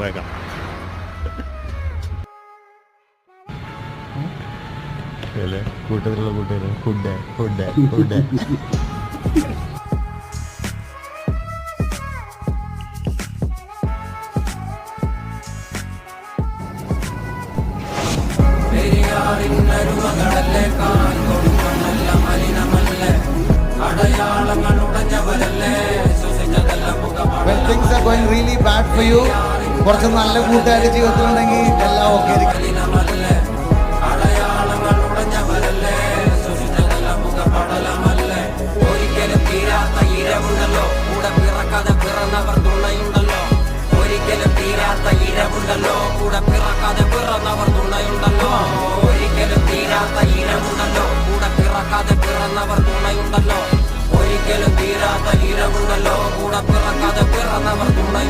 പോയേക്കാം. കൂട്ടത്തിലുള്ള കൂട്ടുകാർ food food food When things are going really bad for you, കുറച്ച് നല്ല കൂട്ടുകാർ ജീവിതത്തിലുണ്ടെങ്കിൽ എല്ലാം ഓക്കെ ആയിരിക്കും. ഒരിക്കലും തീരാത്ത ഇരവുണ്ടല്ലോ കൂടെ പിറക്കാതെ പിറന്നവർ തുണയുണ്ടല്ലോ. ഒരിക്കലും തീരാത്ത ഇരവുണ്ടല്ലോ കൂടെ പിറക്കാതെ പിറന്നവർ തുണയുണ്ടല്ലോ. ഒരിക്കലും തീരാത്ത ഇരവുണ്ടല്ലോ കൂടെ പിറക്കാതെ പിറന്നവർ തുണയുണ്ടല്ലോ. ഒരിക്കലും തീരാത്ത ഇരവുണ്ടല്ലോ കൂടെ പിറക്കാതെ പിറന്നവർ തുണയുണ്ടല്ലോ.